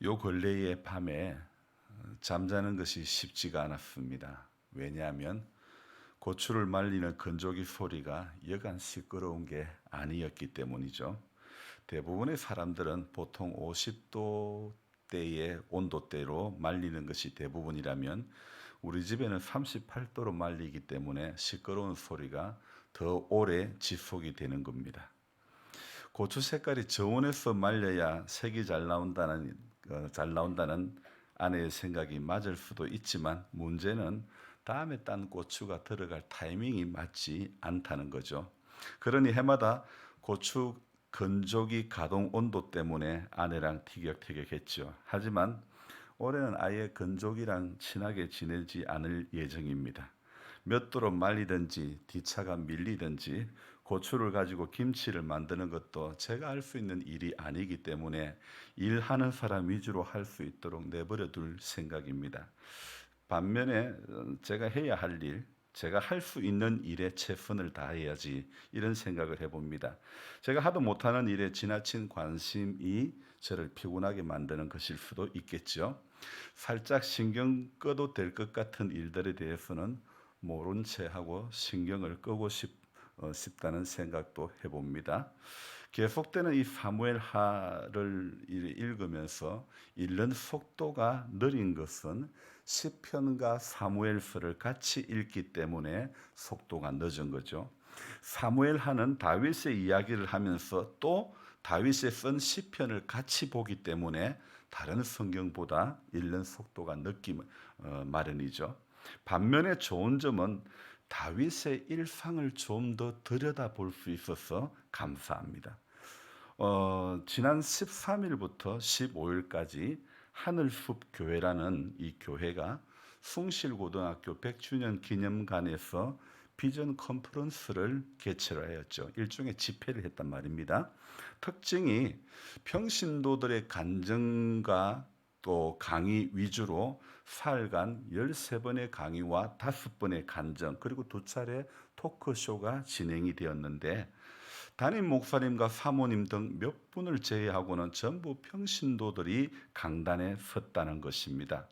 요 근래의 밤에 잠자는 것이 쉽지가 않았습니다. 왜냐하면 고추를 말리는 건조기 소리가 여간 시끄러운 게 아니었기 때문이죠. 대부분의 사람들은 보통 50도대의 온도대로 말리는 것이 대부분이라면 우리 집에는 38도로 말리기 때문에 시끄러운 소리가 더 오래 지속이 되는 겁니다. 고추 색깔이 저온에서 말려야 색이 잘 나온다는 아내의 생각이 맞을 수도 있지만 문제는 다음에 딴 고추가 들어갈 타이밍이 맞지 않다는 거죠. 그러니 해마다 고추 건조기 가동 온도 때문에 아내랑 티격태격했죠. 하지만 올해는 아예 건조기랑 친하게 지내지 않을 예정입니다. 몇 도로 말리든지 뒤차가 밀리든지 고추를 가지고 김치를 만드는 것도 제가 할 수 있는 일이 아니기 때문에 일하는 사람 위주로 할 수 있도록 내버려 둘 생각입니다. 반면에 제가 해야 할 일, 제가 할 수 있는 일에 최선을 다해야지 이런 생각을 해봅니다. 제가 하도 못하는 일에 지나친 관심이 저를 피곤하게 만드는 것일 수도 있겠죠. 살짝 신경 꺼도 될 것 같은 일들에 대해서는 모른 채 하고 신경을 끄고 싶다는 생각도 해봅니다. 계속되는 이 사무엘 하를 읽으면서 읽는 속도가 느린 것은 시편과 사무엘서를 같이 읽기 때문에 속도가 늦은 거죠. 사무엘 하는 다윗의 이야기를 하면서 또 다윗이 쓴 시편을 같이 보기 때문에 다른 성경보다 읽는 속도가 늦기 마련이죠. 반면에 좋은 점은 다윗의 일상을 좀 더 들여다볼 수 있어서 감사합니다. 지난 13일부터 15일까지 하늘숲 교회라는 이 교회가 숭실고등학교 100주년 기념관에서 비전 컨퍼런스를 개최를 하였죠. 일종의 집회를 했단 말입니다. 특징이 평신도들의 간증과 또 강의 위주로 사흘간 13번의 강의와 5번의 간증 그리고 2차례 토크쇼가 진행이 되었는데 담임 목사님과 사모님 등 몇 분을 제외하고는 전부 평신도들이 강단에 섰다는 것입니다.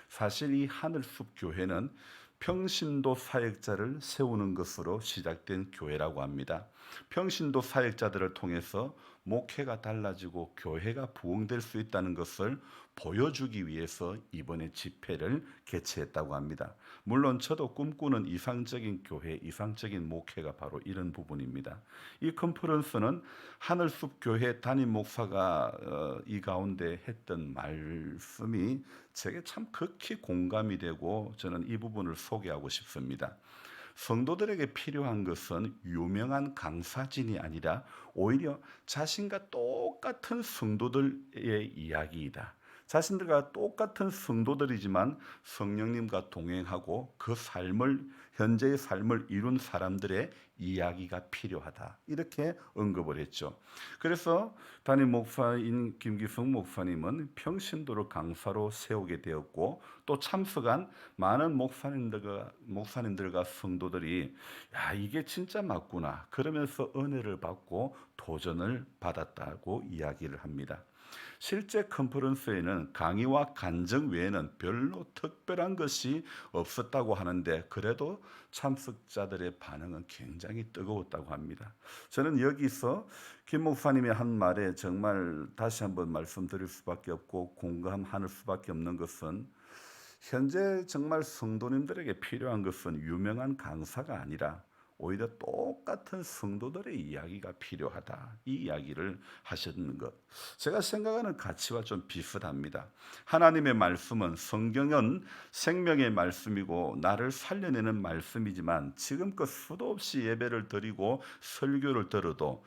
사실 이 하늘숲 교회는 평신도 사역자를 세우는 것으로 시작된 교회라고 합니다. 평신도 사역자들을 통해서 목회가 달라지고 교회가 부흥될 수 있다는 것을 보여주기 위해서 이번에 집회를 개최했다고 합니다. 물론 저도 꿈꾸는 이상적인 교회, 이상적인 목회가 바로 이런 부분입니다. 이 컨퍼런스는 하늘숲 교회 담임 목사가 이 가운데 했던 말씀이 제게 참 극히 공감이 되고 저는 이 부분을 소개하고 싶습니다. 성도들에게 필요한 것은 유명한 강사진이 아니라 오히려 자신과 똑같은 성도들의 이야기이다. 자신들과 똑같은 성도들이지만 성령님과 동행하고 그 삶을 현재의 삶을 이룬 사람들의 이야기가 필요하다. 이렇게 언급을 했죠. 그래서 담임 목사인 김기성 목사님은 평신도를 강사로 세우게 되었고 또 참석한 많은 목사님들과 성도들이 야, 이게 진짜 맞구나. 그러면서 은혜를 받고 도전을 받았다고 이야기를 합니다. 실제 컨퍼런스에는 강의와 간증 외에는 별로 특별한 것이 없었다고 하는데 그래도 참석자들의 반응은 굉장히 뜨거웠다고 합니다. 저는 여기서 김 목사님이 한 말에 정말 다시 한번 말씀드릴 수밖에 없고 공감할 수밖에 없는 것은 현재 정말 성도님들에게 필요한 것은 유명한 강사가 아니라 오히려 똑같은 성도들의 이야기가 필요하다. 이 이야기를 하셨는 것. 제가 생각하는 가치와 좀 비슷합니다. 하나님의 말씀은 성경은 생명의 말씀이고 나를 살려내는 말씀이지만 지금껏 수도 없이 예배를 드리고 설교를 들어도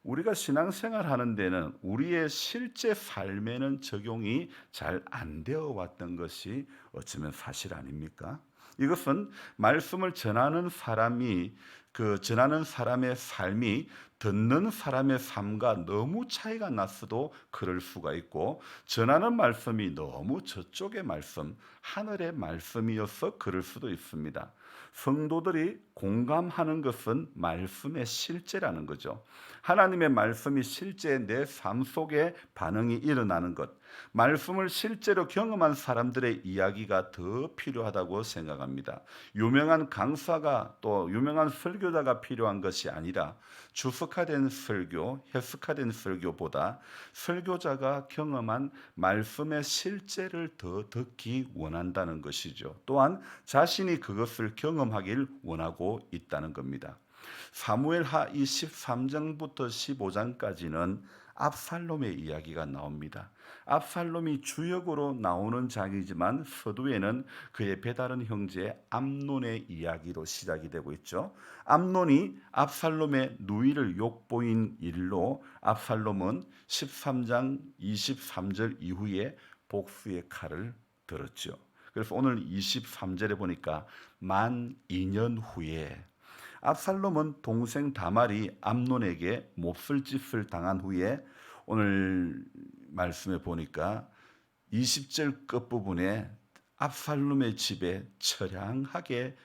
우리가 신앙생활 하는 데는 우리의 실제 삶에는 적용이 잘 안 되어 왔던 것이 어쩌면 사실 아닙니까? 이것은 말씀을 전하는 사람의 삶이 듣는 사람의 삶과 너무 차이가 났어도 그럴 수가 있고, 전하는 말씀이 너무 저쪽의 말씀, 하늘의 말씀이어서 그럴 수도 있습니다. 성도들이 공감하는 것은 말씀의 실제라는 거죠. 하나님의 말씀이 실제 내 삶 속에 반응이 일어나는 것, 말씀을 실제로 경험한 사람들의 이야기가 더 필요하다고 생각합니다. 유명한 강사가 또 유명한 설교자가 필요한 것이 아니라 주석화된 설교, 해석화된 설교보다 설교자가 경험한 말씀의 실제를 더 듣기 원한다는 것이죠. 또한 자신이 그것을 경험하길 원하고 있다는 겁니다. 사무엘하 23장부터 15장까지는 압살롬의 이야기가 나옵니다. 압살롬이 주역으로 나오는 장이지만 서두에는 그의 배다른 형제 암논의 이야기로 시작이 되고 있죠. 암논이 압살롬의 누이를 욕보인 일로 압살롬은 13장 23절 이후에 복수의 칼을 들었죠. 그래서 오늘 23절에 보니까 만 2년 후에 압살롬은 동생 다말이 암논에게 몹쓸 짓을 당한 후에 오늘 말씀에 보니까 20절 끝부분에 압살롬의 집에 처량하게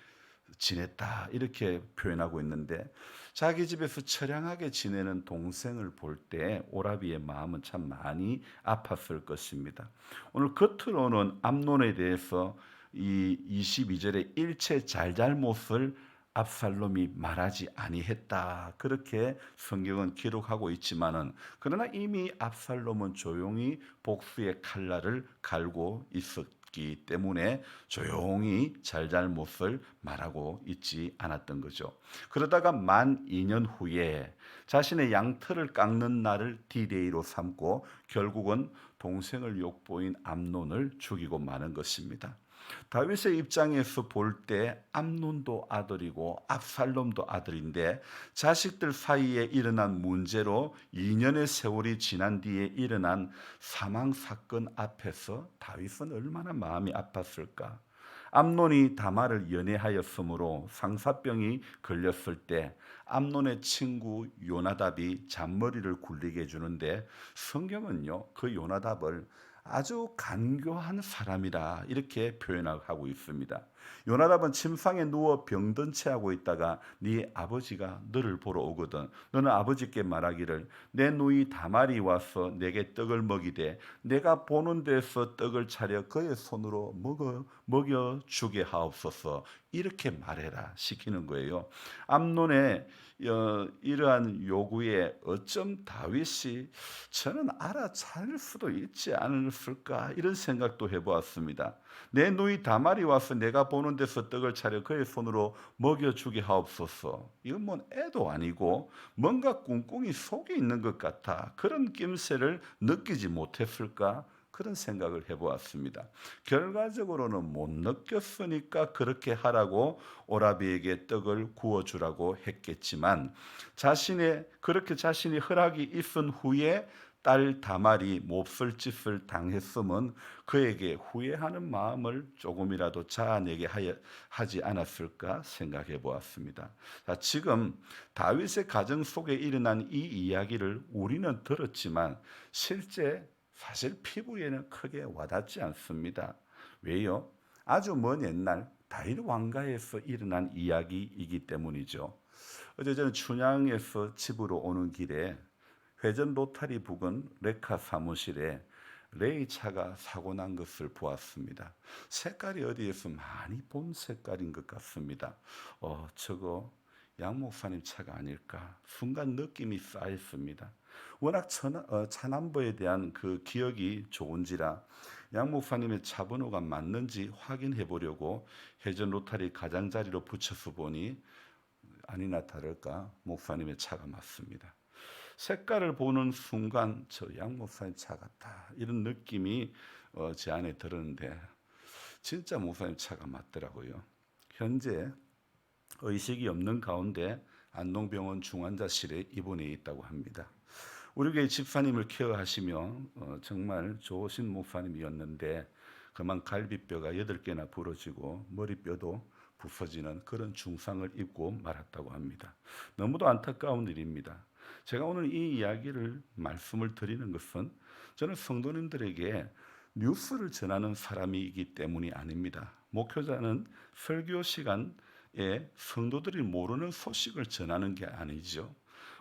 지냈다 이렇게 표현하고 있는데, 자기 집에서 처량하게 지내는 동생을 볼 때 오라비의 마음은 참 많이 아팠을 것입니다. 오늘 겉으로는 암논에 대해서 이 22절의 일체 잘잘못을 압살롬이 말하지 아니했다 그렇게 성경은 기록하고 있지만은, 그러나 이미 압살롬은 조용히 복수의 칼날을 갈고 있었기 때문에 조용히 잘잘못을 말하고 있지 않았던 거죠. 그러다가 만 2년 후에 자신의 양털을 깎는 날을 디데이로 삼고 결국은 동생을 욕보인 암논을 죽이고 마는 것입니다. 다윗의 입장에서 볼 때 암논도 아들이고 압살롬도 아들인데, 자식들 사이에 일어난 문제로 2년의 세월이 지난 뒤에 일어난 사망 사건 앞에서 다윗은 얼마나 마음이 아팠을까. 암논이 다말을 연애하였으므로 상사병이 걸렸을 때 암논의 친구 요나답이 잔머리를 굴리게 해주는데, 성경은요 그 요나답을 아주 간교한 사람이라 이렇게 표현하고 있습니다. 요나답은 침상에 누워 병든 채 하고 있다가 네 아버지가 너를 보러 오거든 너는 아버지께 말하기를 내 누이 다말이 와서 내게 떡을 먹이되 내가 보는 데서 떡을 차려 그의 손으로 먹여 주게 하옵소서 이렇게 말해라 시키는 거예요. 암논의 이러한 요구에 어쩜 다윗이 저는 알아차릴 수도 있지 않을까 이런 생각도 해보았습니다. 내 누이 다말이 와서 내가 보는 데서 떡을 차려 그의 손으로 먹여주게 하옵소서. 이건 뭐 애도 아니고 뭔가 꿍꿍이 속에 있는 것 같아. 그런 낌새를 느끼지 못했을까? 그런 생각을 해보았습니다. 결과적으로는 못 느꼈으니까 그렇게 하라고 오라비에게 떡을 구워주라고 했겠지만, 그렇게 자신이 허락이 있은 후에 딸 다말이 몹쓸 짓을 당했음은 그에게 후회하는 마음을 조금이라도 자아내게 하지 않았을까 생각해 보았습니다. 자, 지금 다윗의 가정 속에 일어난 이 이야기를 우리는 들었지만 실제 사실 피부에는 크게 와닿지 않습니다. 왜요? 아주 먼 옛날 다윗 왕가에서 일어난 이야기이기 때문이죠. 어제 저는 춘향에서 집으로 오는 길에 회전 로타리 부근 레카 사무실에 레이 차가 사고 난 것을 보았습니다. 색깔이 어디에서 많이 본 색깔인 것 같습니다. 저거 양 목사님 차가 아닐까 순간 느낌이 쌓였습니다. 워낙 차남보에 대한 그 기억이 좋은지라 양 목사님의 차 번호가 맞는지 확인해 보려고 회전 로타리 가장자리로 붙여서 보니 아니나 다를까 목사님의 차가 맞습니다. 색깔을 보는 순간 저 양 목사님 차 같다 이런 느낌이 제 안에 들었는데 진짜 목사님 차가 맞더라고요. 현재 의식이 없는 가운데 안동병원 중환자실에 입원해 있다고 합니다. 우리 교회 집사님을 케어하시며 정말 좋으신 목사님이었는데 그만 갈비뼈가 8개나 부러지고 머리뼈도 부서지는 그런 중상을 입고 말았다고 합니다. 너무도 안타까운 일입니다. 제가 오늘 이 이야기를 말씀을 드리는 것은 저는 성도님들에게 뉴스를 전하는 사람이기 때문이 아닙니다. 목회자는 설교 시간에 성도들이 모르는 소식을 전하는 게 아니죠.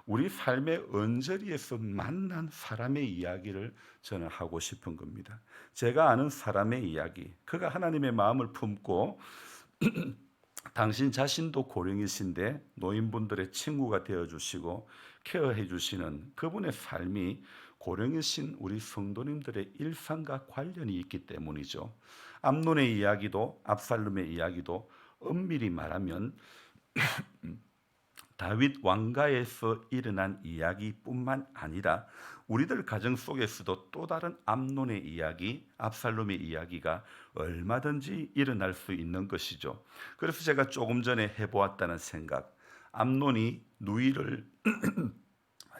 우리 삶의 언저리에서 만난 사람의 이야기를 저는 하고 싶은 겁니다. 제가 아는 사람의 이야기, 그가 하나님의 마음을 품고 당신 자신도 고령이신데 노인분들의 친구가 되어주시고 케어해 주시는 그분의 삶이 고령이신 우리 성도님들의 일상과 관련이 있기 때문이죠. 암논의 이야기도 압살롬의 이야기도 엄밀히 말하면 다윗 왕가에서 일어난 이야기뿐만 아니라 우리들 가정 속에서도 또 다른 암논의 이야기, 압살롬의 이야기가 얼마든지 일어날 수 있는 것이죠. 그래서 제가 조금 전에 해보았다는 생각, 암논이 누이를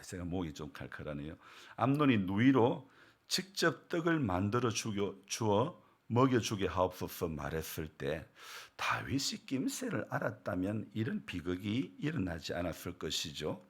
제가 목이 좀 칼칼하네요. 암논이 누이로 직접 떡을 만들어 주어 먹여주게 하옵소서 말했을 때 다윗이 낌새를 알았다면 이런 비극이 일어나지 않았을 것이죠.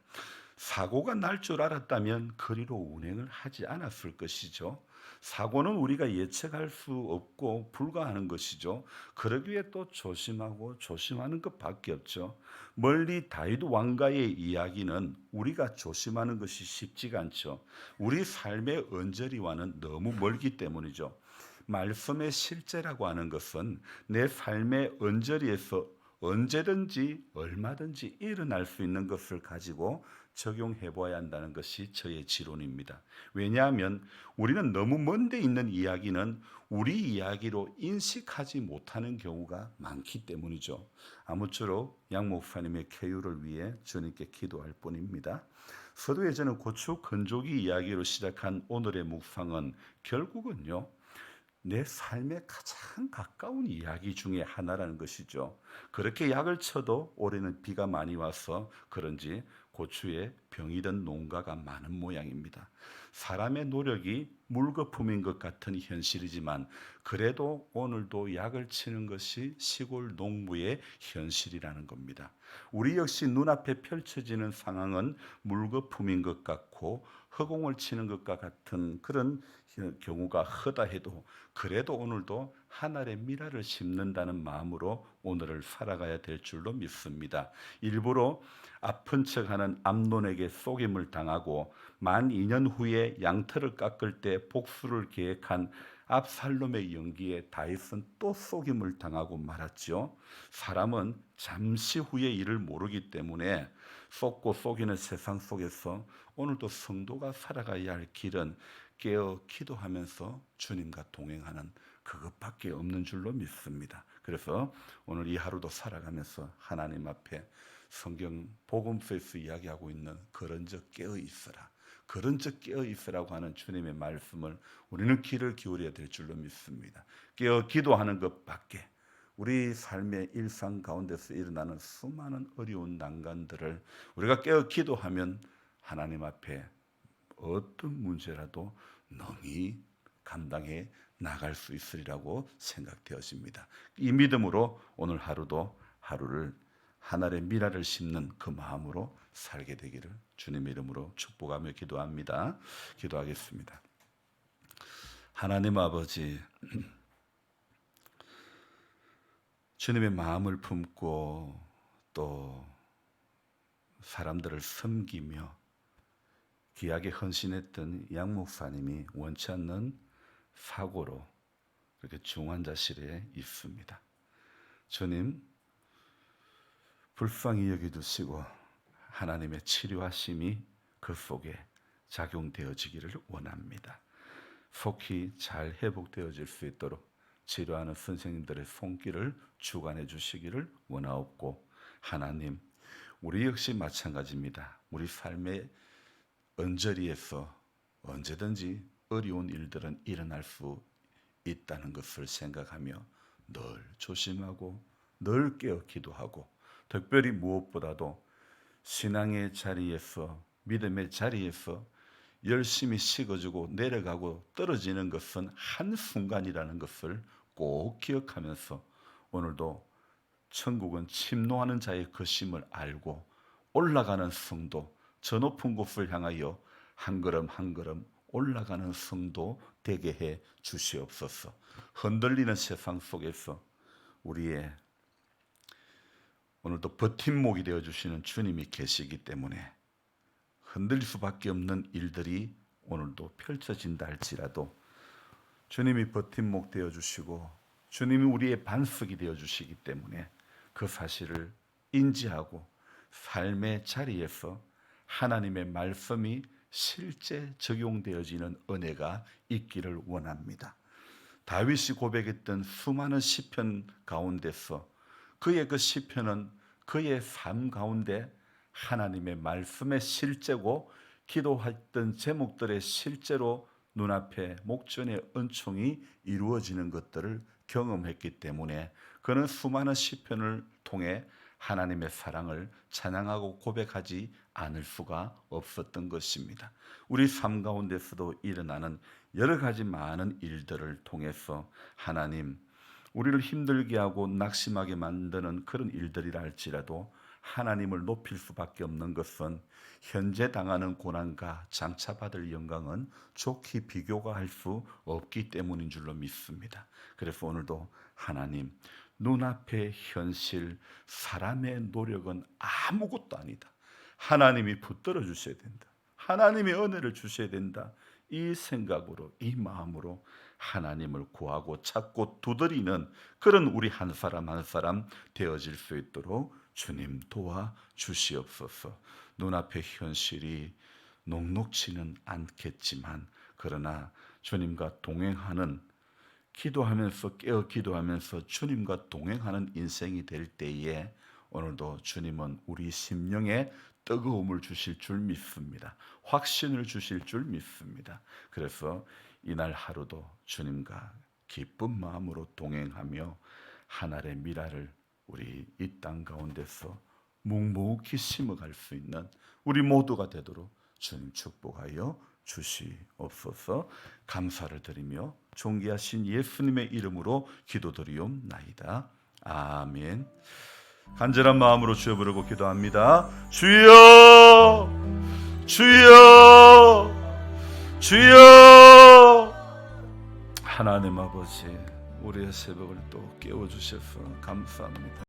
사고가 날 줄 알았다면 그리로 운행을 하지 않았을 것이죠. 사고는 우리가 예측할 수 없고 불가하는 것이죠. 그러기에 또 조심하고 조심하는 것밖에 없죠. 멀리 다윗 왕가의 이야기는 우리가 조심하는 것이 쉽지가 않죠. 우리 삶의 언저리와는 너무 멀기 때문이죠. 말씀의 실제라고 하는 것은 내 삶의 언저리에서 언제든지 얼마든지 일어날 수 있는 것을 가지고 적용해 보아야 한다는 것이 저의 지론입니다. 왜냐하면 우리는 너무 먼데 있는 이야기는 우리 이야기로 인식하지 못하는 경우가 많기 때문이죠. 아무쪼록 양 목사님의 쾌유를 위해 주님께 기도할 뿐입니다. 서두에 고추 건조기 이야기로 시작한 오늘의 묵상은 결국은요, 내 삶에 가장 가까운 이야기 중에 하나라는 것이죠. 그렇게 약을 쳐도 올해는 비가 많이 와서 그런지 고추에 병이 든 농가가 많은 모양입니다. 사람의 노력이 물거품인 것 같은 현실이지만 그래도 오늘도 약을 치는 것이 시골 농부의 현실이라는 겁니다. 우리 역시 눈앞에 펼쳐지는 상황은 물거품인 것 같고 허공을 치는 것과 같은 그런 경우가 허다 해도 그래도 오늘도 한 알의 미라를 심는다는 마음으로 오늘을 살아가야 될 줄로 믿습니다. 일부러 아픈 척하는 암논에게 속임을 당하고 만 2년 후에 양털을 깎을 때 복수를 계획한 압살롬의 연기에 다윗은 또 속임을 당하고 말았죠. 사람은 잠시 후의 일을 모르기 때문에 속고 속이는 세상 속에서 오늘도 성도가 살아가야 할 길은 깨어 기도하면서 주님과 동행하는 그것밖에 없는 줄로 믿습니다. 그래서 오늘 이 하루도 살아가면서 하나님 앞에 성경 복음서에서 이야기하고 있는 그런 적 깨어 있어라, 그런 적 깨어 있으라고 하는 주님의 말씀을 우리는 귀를 기울여야 될 줄로 믿습니다. 깨어 기도하는 것밖에 우리 삶의 일상 가운데서 일어나는 수많은 어려운 난관들을 우리가 깨어 기도하면 하나님 앞에 어떤 문제라도 능히 감당해 나갈 수 있으리라고 생각되어집니다. 이 믿음으로 오늘 하루도 하루를 하늘의 미라를 심는 그 마음으로 살게 되기를 주님의 이름으로 축복하며 기도합니다. 기도하겠습니다. 하나님 아버지, 주님의 마음을 품고 또 사람들을 섬기며 귀하게 헌신했던 양 목사님이 원치 않는 사고로 그렇게 중환자실에 있습니다. 주님, 불쌍히 여겨주시고 하나님의 치료하심이 그 속에 작용되어지기를 원합니다. 속히 잘 회복되어질 수 있도록 치료하는 선생님들의 손길을 주관해 주시기를 원하옵고, 하나님, 우리 역시 마찬가지입니다. 우리 삶의 언저리에서 언제든지 어려운 일들은 일어날 수 있다는 것을 생각하며 늘 조심하고 늘 깨어 기도하고, 특별히 무엇보다도 신앙의 자리에서, 믿음의 자리에서 열심히 식어지고 내려가고 떨어지는 것은 한순간이라는 것을 꼭 기억하면서 오늘도 천국은 침노하는 자의 것임을 알고 올라가는 성도, 저 높은 곳을 향하여 한 걸음 한 걸음 올라가는 성도 되게 해 주시옵소서. 흔들리는 세상 속에서 우리의 오늘도 버팀목이 되어 주시는 주님이 계시기 때문에 흔들릴 수밖에 없는 일들이 오늘도 펼쳐진다 할지라도 주님이 버팀목 되어 주시고 주님이 우리의 반석이 되어 주시기 때문에 그 사실을 인지하고 삶의 자리에서 하나님의 말씀이 실제 적용되어지는 은혜가 있기를 원합니다. 다윗이 고백했던 수많은 시편 가운데서 그의 그 시편은 그의 삶 가운데 하나님의 말씀의 실제고 기도했던 제목들의 실제로 눈앞에 목전의 은총이 이루어지는 것들을 경험했기 때문에 그는 수많은 시편을 통해 하나님의 사랑을 찬양하고 고백하지 않을 수가 없었던 것입니다. 우리 삶 가운데서도 일어나는 여러 가지 많은 일들을 통해서 하나님 우리를 힘들게 하고 낙심하게 만드는 그런 일들이라 할지라도 하나님을 높일 수밖에 없는 것은 현재 당하는 고난과 장차받을 영광은 좋게 비교가 할 수 없기 때문인 줄로 믿습니다. 그래서 오늘도 하나님 눈앞의 현실 사람의 노력은 아무것도 아니다. 하나님이 붙들어 주셔야 된다. 하나님이 은혜를 주셔야 된다. 이 생각으로 이 마음으로 하나님을 구하고 찾고 두드리는 그런 우리 한 사람 한 사람 되어질 수 있도록 주님 도와 주시옵소서. 눈앞의 현실이 녹록지는 않겠지만 그러나 주님과 동행하는 기도하면서 깨어 기도하면서 주님과 동행하는 인생이 될 때에 오늘도 주님은 우리 심령에 뜨거움을 주실 줄 믿습니다. 확신을 주실 줄 믿습니다. 그래서 이날 하루도 주님과 기쁜 마음으로 동행하며 하늘의 미라를 우리 이 땅 가운데서 묵묵히 심어갈 수 있는 우리 모두가 되도록 주님 축복하여 주시옵소서. 감사를 드리며 존귀하신 예수님의 이름으로 기도드리옵나이다. 아멘. 간절한 마음으로 주여 부르고 기도합니다. 주여, 주여, 주여. 하나님 아버지, 우리의 새벽을 또 깨워주셔서 감사합니다.